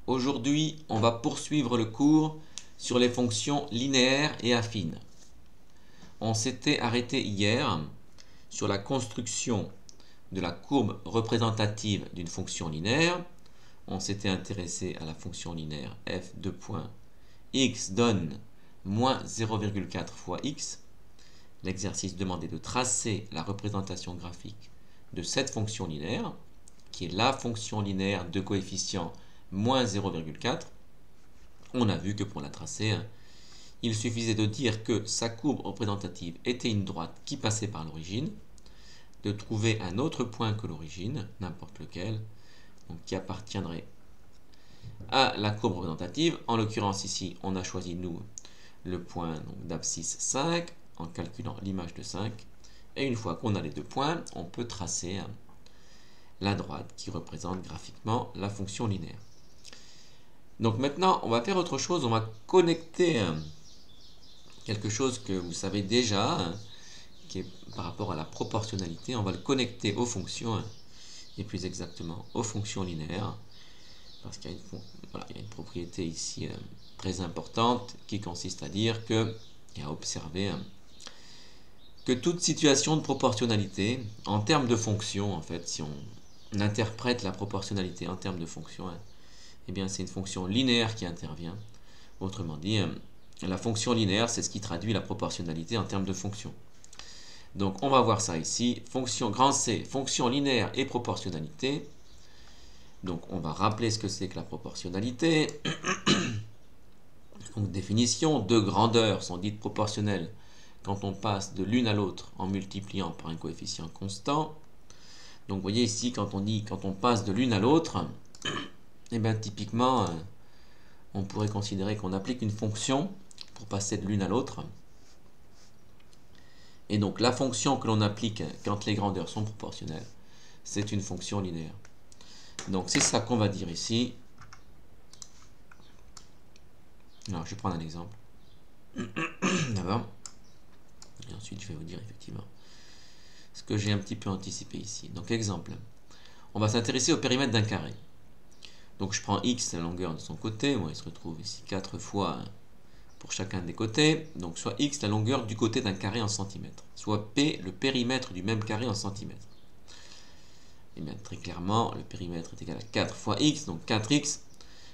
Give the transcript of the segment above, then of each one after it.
Aujourd'hui, on va poursuivre le cours sur les fonctions linéaires et affines. On s'était arrêté hier sur la construction de la courbe représentative d'une fonction linéaire. On s'était intéressé à la fonction linéaire f de point x donne moins 0,4 fois x. L'exercice demandait de tracer la représentation graphique de cette fonction linéaire, qui est la fonction linéaire de coefficient moins 0,4. On a vu que pour la tracer, il suffisait de dire que sa courbe représentative était une droite qui passait par l'origine, de trouver un autre point que l'origine, n'importe lequel, donc qui appartiendrait à la courbe représentative. En l'occurrence ici, on a choisi nous le point d'abscisse 5 en calculant l'image de 5. Et une fois qu'on a les deux points, on peut tracer la droite qui représente graphiquement la fonction linéaire. Donc maintenant, on va faire autre chose. On va connecter quelque chose que vous savez déjà, qui est par rapport à la proportionnalité. On va le connecter aux fonctions, et plus exactement aux fonctions linéaires, parce qu'il y a une propriété ici très importante qui consiste à dire que, et à observer que toute situation de proportionnalité, en termes de fonction, en fait, si on interprète la proportionnalité en termes de fonction, eh bien c'est une fonction linéaire qui intervient. Autrement dit, la fonction linéaire, c'est ce qui traduit la proportionnalité en termes de fonction. Donc on va voir ça ici, fonction grand C, fonction linéaire et proportionnalité. Donc on va rappeler ce que c'est que la proportionnalité. Donc définition, deux grandeurs sont dites proportionnelles quand on passe de l'une à l'autre en multipliant par un coefficient constant. Donc vous voyez ici, quand on passe de l'une à l'autre, et bien typiquement, on pourrait considérer qu'on applique une fonction pour passer de l'une à l'autre. Et donc la fonction que l'on applique quand les grandeurs sont proportionnelles, c'est une fonction linéaire. Donc c'est ça qu'on va dire ici. Alors je vais prendre un exemple. D'abord. Et ensuite je vais vous dire effectivement ce que j'ai un petit peu anticipé ici. Donc exemple. On va s'intéresser au périmètre d'un carré. Donc je prends x, la longueur de son côté. Bon, il se retrouve ici 4 fois pour chacun des côtés. Donc soit x, la longueur du côté d'un carré en centimètres. Soit p, le périmètre du même carré en centimètres. Et bien très clairement, le périmètre est égal à 4 fois x, donc 4x.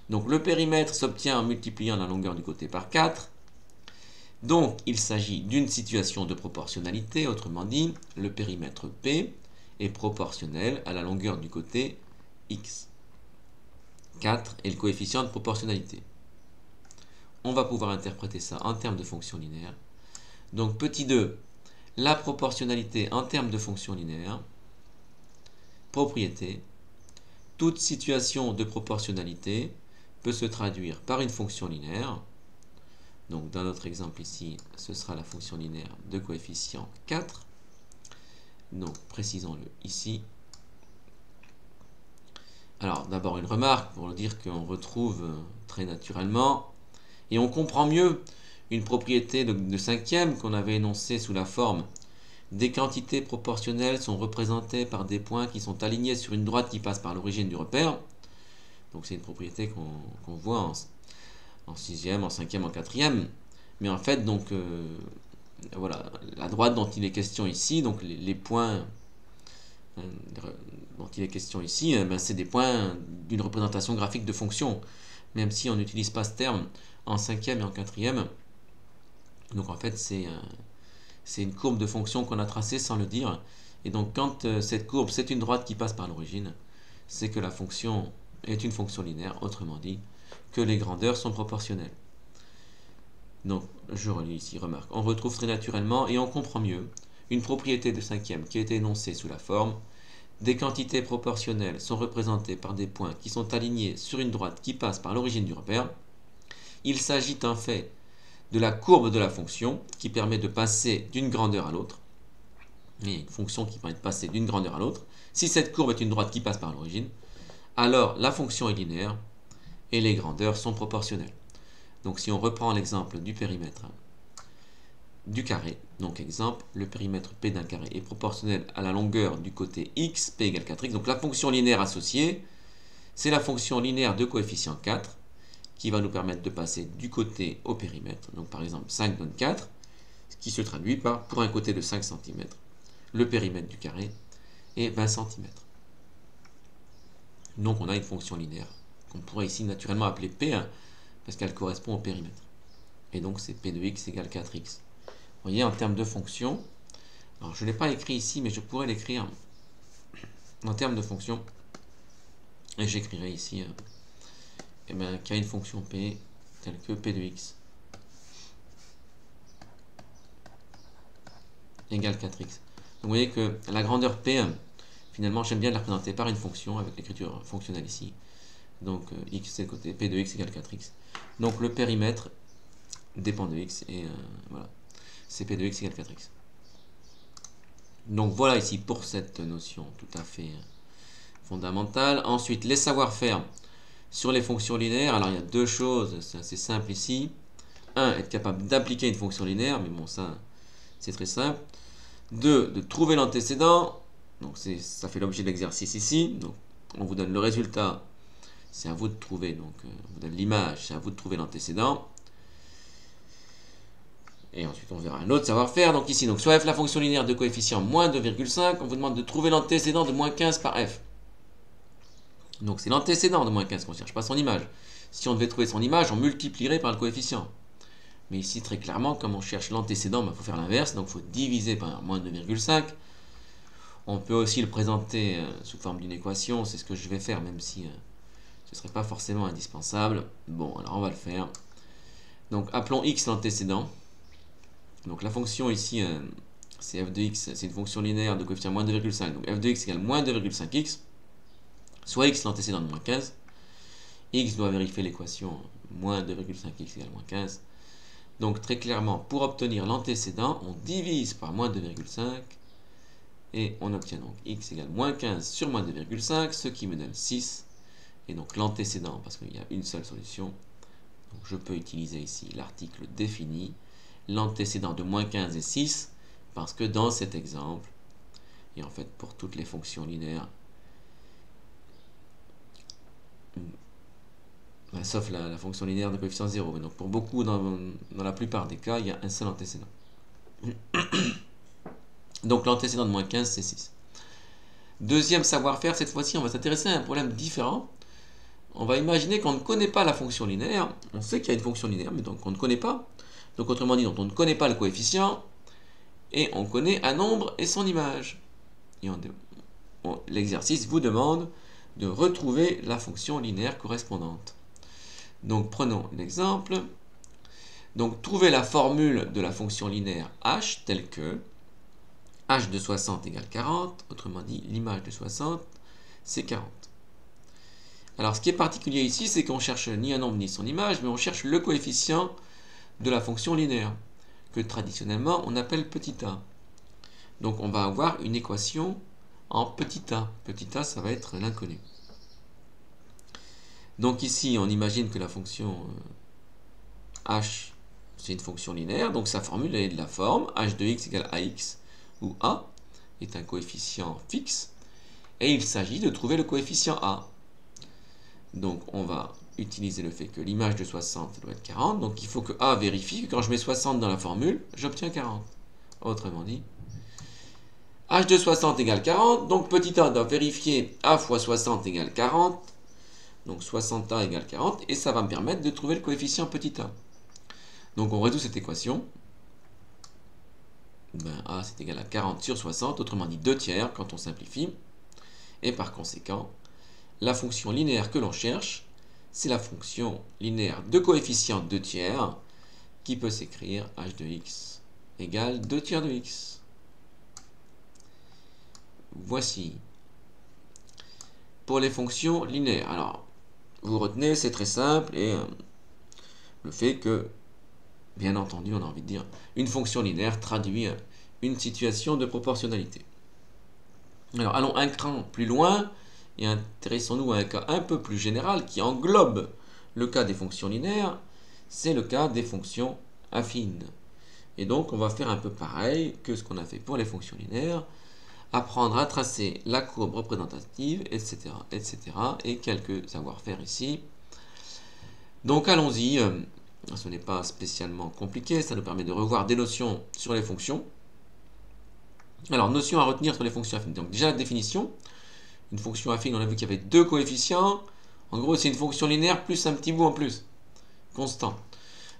Donc le périmètre s'obtient en multipliant la longueur du côté par 4. Donc il s'agit d'une situation de proportionnalité, autrement dit, le périmètre p est proportionnel à la longueur du côté x. 4 est le coefficient de proportionnalité. On va pouvoir interpréter ça en termes de fonction linéaire. Donc petit 2, la proportionnalité en termes de fonction linéaire. Propriété, toute situation de proportionnalité peut se traduire par une fonction linéaire. Donc dans notre exemple ici, ce sera la fonction linéaire de coefficient 4. Donc précisons-le ici. Alors d'abord une remarque pour dire qu'on retrouve très naturellement et on comprend mieux une propriété de cinquième qu'on avait énoncée sous la forme des quantités proportionnelles sont représentées par des points qui sont alignés sur une droite qui passe par l'origine du repère. Donc c'est une propriété qu'on voit en 6e, en 5e, en 4e. Mais en fait, donc, voilà, la droite dont il est question ici, donc les points dont il est question ici, ben, c'est des points d'une représentation graphique de fonction. Même si on n'utilise pas ce terme en 5e et en 4e. Donc en fait, c'est une courbe de fonction qu'on a tracée sans le dire. Et donc quand cette courbe, c'est une droite qui passe par l'origine, c'est que la fonction est une fonction linéaire, autrement dit, que les grandeurs sont proportionnelles. Donc, je relis ici, remarque, on retrouve très naturellement et on comprend mieux une propriété de cinquième qui a été énoncée sous la forme des quantités proportionnelles sont représentées par des points qui sont alignés sur une droite qui passe par l'origine du repère. Il s'agit en fait de la courbe de la fonction qui permet de passer d'une grandeur à l'autre. Il y a une fonction qui permet de passer d'une grandeur à l'autre. Si cette courbe est une droite qui passe par l'origine, alors la fonction est linéaire et les grandeurs sont proportionnelles. Donc si on reprend l'exemple du périmètre du carré, donc exemple, le périmètre P d'un carré est proportionnel à la longueur du côté x, P égale 4x. Donc la fonction linéaire associée, c'est la fonction linéaire de coefficient 4 qui va nous permettre de passer du côté au périmètre. Donc par exemple 5 donne 4, ce qui se traduit par, pour un côté de 5 cm, le périmètre du carré est 20 cm. Donc on a une fonction linéaire qu'on pourrait ici naturellement appeler P1 parce qu'elle correspond au périmètre. Et donc c'est P de x égale 4x. Vous voyez, en termes de fonction, alors je ne l'ai pas écrit ici, mais je pourrais l'écrire en termes de fonction. Et j'écrirai ici qu'il y a une fonction P telle que P de x égale 4x. Donc vous voyez que la grandeur P, finalement, j'aime bien la représenter par une fonction avec l'écriture fonctionnelle ici. Donc x c'est le côté P de x égale 4x. Donc le périmètre dépend de x et voilà, c'est P de x égale 4x. Donc voilà ici pour cette notion tout à fait fondamentale. Ensuite, les savoir-faire sur les fonctions linéaires. Alors il y a deux choses, c'est assez simple ici. Un, être capable d'appliquer une fonction linéaire, mais bon ça c'est très simple. Deux, de trouver l'antécédent. Donc ça fait l'objet de l'exercice ici. Donc on vous donne le résultat, c'est à vous de trouver. Donc on vous donne l'image, c'est à vous de trouver l'antécédent. Et ensuite, on verra un autre savoir-faire. Donc ici, donc, soit f la fonction linéaire de coefficient moins 2,5, on vous demande de trouver l'antécédent de moins 15 par f. Donc c'est l'antécédent de moins 15 qu'on cherche, pas son image. Si on devait trouver son image, on multiplierait par le coefficient. Mais ici, très clairement, comme on cherche l'antécédent, il faut faire l'inverse. Donc il faut diviser par moins 2,5. On peut aussi le présenter sous forme d'une équation. C'est ce que je vais faire, même si ce ne serait pas forcément indispensable. Bon, alors on va le faire. Donc appelons x l'antécédent. Donc la fonction ici, c'est f de x, c'est une fonction linéaire de coefficient moins 2,5. Donc f de x égale moins 2,5x, soit x l'antécédent de moins 15. X doit vérifier l'équation moins 2,5x égale moins 15. Donc très clairement, pour obtenir l'antécédent, on divise par moins 2,5 et on obtient donc x égale moins 15 sur moins 2,5, ce qui me donne 6. Et donc l'antécédent, parce qu'il y a une seule solution, donc je peux utiliser ici l'article défini. L'antécédent de moins 15 est 6, parce que dans cet exemple, et en fait pour toutes les fonctions linéaires, sauf la fonction linéaire de coefficient 0, mais donc pour beaucoup, dans la plupart des cas, il y a un seul antécédent. Donc l'antécédent de moins 15, c'est 6. Deuxième savoir-faire, cette fois-ci, on va s'intéresser à un problème différent. On va imaginer qu'on ne connaît pas la fonction linéaire. On sait qu'il y a une fonction linéaire, mais donc on ne connaît pas. Donc autrement dit, donc, on ne connaît pas le coefficient, et on connaît un nombre et son image. Et l'exercice vous demande de retrouver la fonction linéaire correspondante. Donc prenons l'exemple. Donc trouver la formule de la fonction linéaire h telle que h de 60 égale 40, autrement dit l'image de 60 c'est 40. Alors ce qui est particulier ici, c'est qu'on cherche ni un nombre ni son image, mais on cherche le coefficient de la fonction linéaire, que traditionnellement on appelle petit a. Donc on va avoir une équation en petit a. Petit a, ça va être l'inconnu. Donc ici, on imagine que la fonction h, c'est une fonction linéaire, donc sa formule est de la forme h de x égale ax, où a est un coefficient fixe, et il s'agit de trouver le coefficient a. Donc on va utiliser le fait que l'image de 60 doit être 40, donc il faut que a vérifie que quand je mets 60 dans la formule, j'obtiens 40. Autrement dit, h de 60 égale 40, donc petit a doit vérifier a fois 60 égale 40, donc 60a égale 40, et ça va me permettre de trouver le coefficient petit a. Donc on résout cette équation. A c'est égal à 40 sur 60, autrement dit 2 tiers quand on simplifie. Et par conséquent, la fonction linéaire que l'on cherche, c'est la fonction linéaire de coefficient 2 tiers qui peut s'écrire h de x égale 2 tiers de x. Voici pour les fonctions linéaires. Alors, vous retenez, c'est très simple, et le fait que, bien entendu, on a envie de dire, une fonction linéaire traduit une situation de proportionnalité. Alors, allons un cran plus loin et intéressons-nous à un cas un peu plus général qui englobe le cas des fonctions linéaires, c'est le cas des fonctions affines. Et donc, on va faire un peu pareil que ce qu'on a fait pour les fonctions linéaires, apprendre à tracer la courbe représentative, etc., etc., et quelques savoir-faire ici. Donc allons-y, ce n'est pas spécialement compliqué, ça nous permet de revoir des notions sur les fonctions. Alors, notions à retenir sur les fonctions affines. Donc déjà la définition, une fonction affine, on a vu qu'il y avait deux coefficients. En gros, c'est une fonction linéaire plus un petit bout en plus, constant.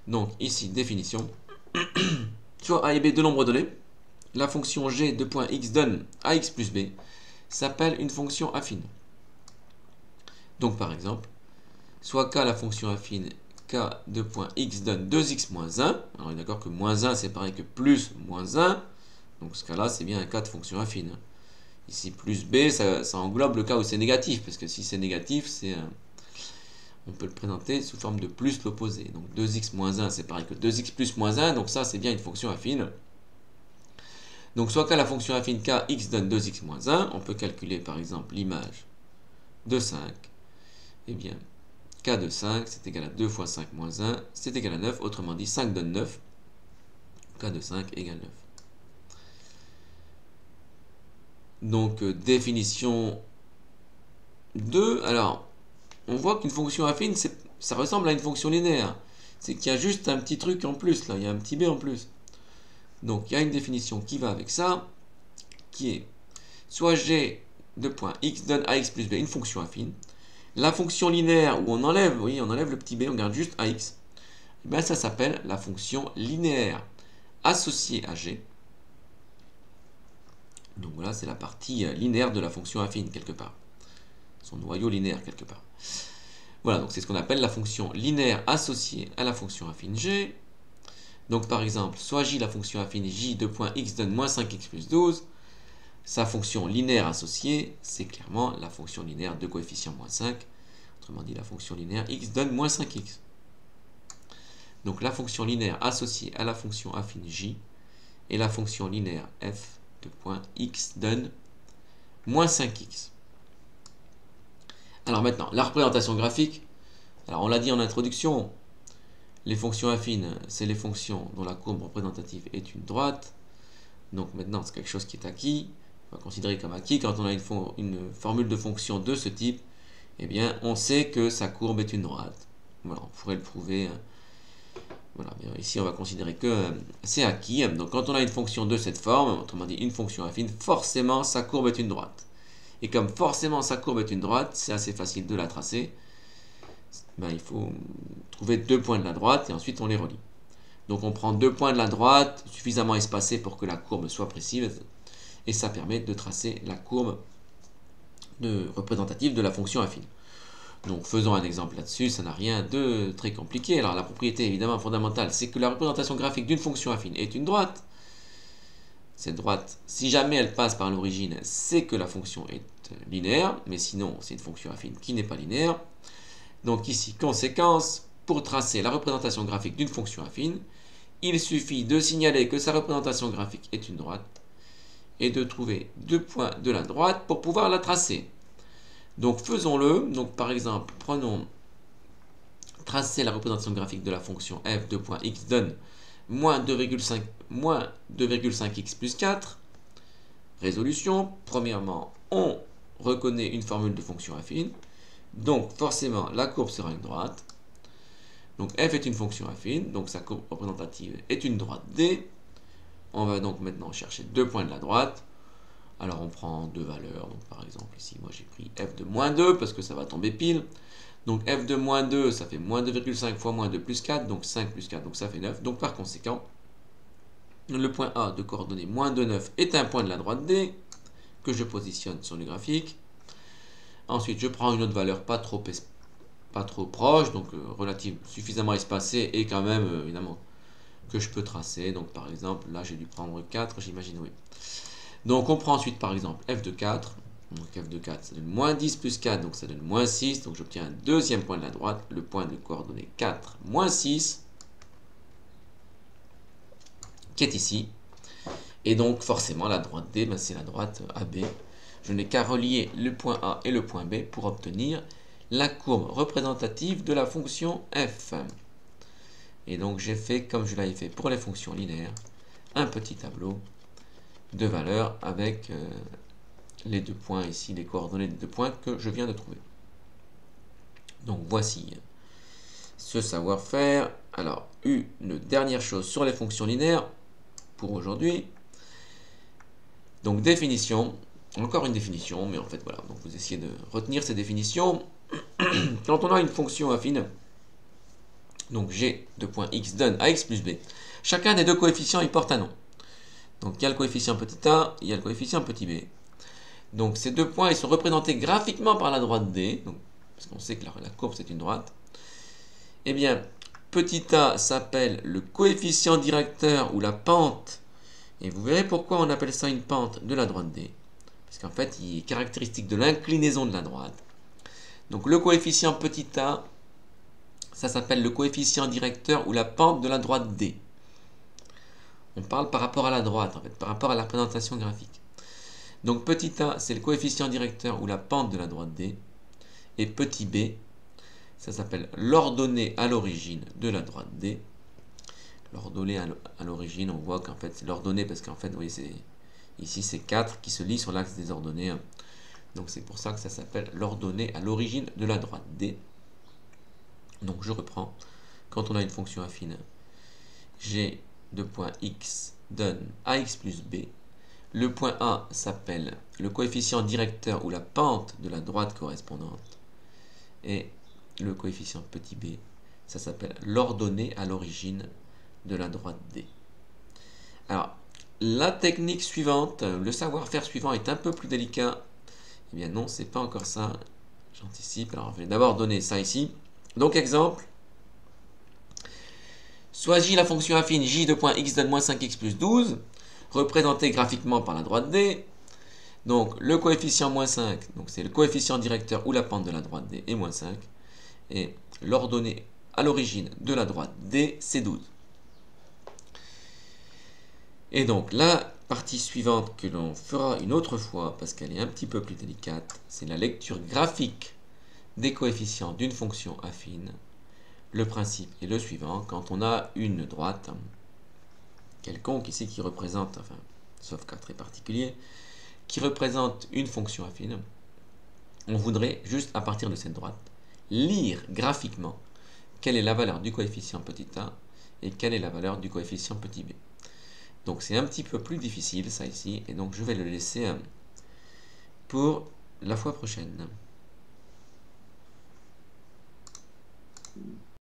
Donc ici, définition. Soit a et b deux nombres donnés, la fonction g de point x donne ax plus b, s'appelle une fonction affine. Donc par exemple, soit k la fonction affine k de point x donne 2x moins 1. Alors on est d'accord que moins 1 c'est pareil que plus moins 1. Donc ce cas-là c'est bien un cas de fonction affine. Ici plus b ça englobe le cas où c'est négatif, parce que si c'est négatif on peut le présenter sous forme de plus l'opposé. Donc 2x moins 1 c'est pareil que 2x plus moins 1, donc ça c'est bien une fonction affine. Donc soit k la fonction affine k x donne 2x moins 1, on peut calculer par exemple l'image de 5. Eh bien, k de 5 c'est égal à 2 fois 5 moins 1, c'est égal à 9, autrement dit 5 donne 9, k de 5 égale 9. Donc définition 2, alors on voit qu'une fonction affine ça ressemble à une fonction linéaire, c'est qu'il y a juste un petit truc en plus là, il y a un petit b en plus. Donc il y a une définition qui va avec ça, qui est soit g de point x donne ax plus b, une fonction affine. La fonction linéaire où on enlève, oui, on enlève le petit b, on garde juste ax, et bien ça s'appelle la fonction linéaire associée à g. Donc voilà, c'est la partie linéaire de la fonction affine quelque part, son noyau linéaire quelque part. Voilà, donc c'est ce qu'on appelle la fonction linéaire associée à la fonction affine g. Donc par exemple, soit j la fonction affine j de point x donne moins 5x plus 12, sa fonction linéaire associée, c'est clairement la fonction linéaire de coefficient moins 5, autrement dit la fonction linéaire x donne moins 5x. Donc la fonction linéaire associée à la fonction affine j et la fonction linéaire f de point x donne moins 5x. Alors maintenant, la représentation graphique, alors on l'a dit en introduction, les fonctions affines, c'est les fonctions dont la courbe représentative est une droite. Donc maintenant, c'est quelque chose qui est acquis. On va considérer comme acquis quand on a une formule de fonction de ce type. Eh bien, on sait que sa courbe est une droite. Voilà, on pourrait le prouver. Voilà, bien, ici, on va considérer que c'est acquis. Donc quand on a une fonction de cette forme, autrement dit une fonction affine, forcément, sa courbe est une droite. Et comme forcément sa courbe est une droite, c'est assez facile de la tracer. Ben, il faut trouver deux points de la droite et ensuite on les relie. Donc on prend deux points de la droite suffisamment espacés pour que la courbe soit précise et ça permet de tracer la courbe représentative de la fonction affine. Donc faisons un exemple là-dessus, ça n'a rien de très compliqué. Alors la propriété évidemment fondamentale, c'est que la représentation graphique d'une fonction affine est une droite. Cette droite, si jamais elle passe par l'origine, c'est que la fonction est linéaire, mais sinon c'est une fonction affine qui n'est pas linéaire. Donc ici, conséquence, pour tracer la représentation graphique d'une fonction affine, il suffit de signaler que sa représentation graphique est une droite et de trouver deux points de la droite pour pouvoir la tracer. Donc faisons-le. Donc par exemple, prenons tracer la représentation graphique de la fonction f de point x donne moins 2,5x plus 4. Résolution. Premièrement, on reconnaît une formule de fonction affine. Donc forcément, la courbe sera une droite. Donc f est une fonction affine, donc sa courbe représentative est une droite D. On va donc maintenant chercher deux points de la droite. Alors on prend deux valeurs. Donc par exemple ici, moi j'ai pris f de moins 2 parce que ça va tomber pile. Donc f de moins 2, ça fait moins 2,5 fois moins 2 plus 4, donc 5 plus 4, donc ça fait 9. Donc par conséquent, le point A de coordonnées moins 2, 9 est un point de la droite D que je positionne sur le graphique. Ensuite, je prends une autre valeur pas trop proche, donc relative, suffisamment espacée et quand même, évidemment, que je peux tracer. Donc, par exemple, là, j'ai dû prendre 4, j'imagine, oui. Donc, on prend ensuite, par exemple, f de 4. Donc, f de 4, ça donne moins 10 plus 4, donc ça donne moins 6. Donc, j'obtiens un deuxième point de la droite, le point de coordonnée 4, moins 6, qui est ici. Et donc, forcément, la droite D, ben, c'est la droite AB. Je n'ai qu'à relier le point A et le point B pour obtenir la courbe représentative de la fonction f. Et donc j'ai fait, comme je l'avais fait pour les fonctions linéaires, un petit tableau de valeurs avec les 2 points ici, les coordonnées des 2 points que je viens de trouver. Donc voici ce savoir-faire. Alors, une dernière chose sur les fonctions linéaires pour aujourd'hui. Donc définition, encore une définition, mais en fait voilà, donc vous essayez de retenir ces définitions. Quand on a une fonction affine, donc g de point x donne à x plus b, chacun des deux coefficients y porte un nom. Donc il y a le coefficient petit a, il y a le coefficient petit b. Donc ces 2 points ils sont représentés graphiquement par la droite d, donc, parce qu'on sait que la courbe c'est une droite. Eh bien, petit a s'appelle le coefficient directeur ou la pente, et vous verrez pourquoi on appelle ça une pente de la droite d. Parce qu'en fait, il est caractéristique de l'inclinaison de la droite. Donc le coefficient petit a, ça s'appelle le coefficient directeur ou la pente de la droite d. On parle par rapport à la droite, en fait, par rapport à la représentation graphique. Donc petit a, c'est le coefficient directeur ou la pente de la droite d. Et petit b, ça s'appelle l'ordonnée à l'origine de la droite d. L'ordonnée à l'origine, on voit qu'en fait, c'est l'ordonnée parce qu'en fait, vous voyez, ici c'est 4 qui se lie sur l'axe des ordonnées. Donc c'est pour ça que ça s'appelle l'ordonnée à l'origine de la droite d. Donc je reprends. Quand on a une fonction affine, g de point x donne ax plus b. Le point a s'appelle le coefficient directeur ou la pente de la droite correspondante. Et le coefficient petit b, ça s'appelle l'ordonnée à l'origine de la droite d. Alors, la technique suivante, le savoir-faire suivant est un peu plus délicat. Eh bien non, c'est pas encore ça. J'anticipe. Alors, je vais d'abord donner ça ici. Donc, exemple. Soit j, la fonction affine j de point x donne moins 5x plus 12, représentée graphiquement par la droite d. Donc, le coefficient moins 5, donc c'est le coefficient directeur ou la pente de la droite d, est moins 5. Et l'ordonnée à l'origine de la droite d, c'est 12. Et donc, la partie suivante que l'on fera une autre fois, parce qu'elle est un petit peu plus délicate, c'est la lecture graphique des coefficients d'une fonction affine. Le principe est le suivant, quand on a une droite quelconque ici qui représente, enfin, sauf cas très particulier, qui représente une fonction affine, on voudrait juste à partir de cette droite lire graphiquement quelle est la valeur du coefficient petit a et quelle est la valeur du coefficient petit b. Donc c'est un petit peu plus difficile ça ici, et donc je vais le laisser pour la fois prochaine.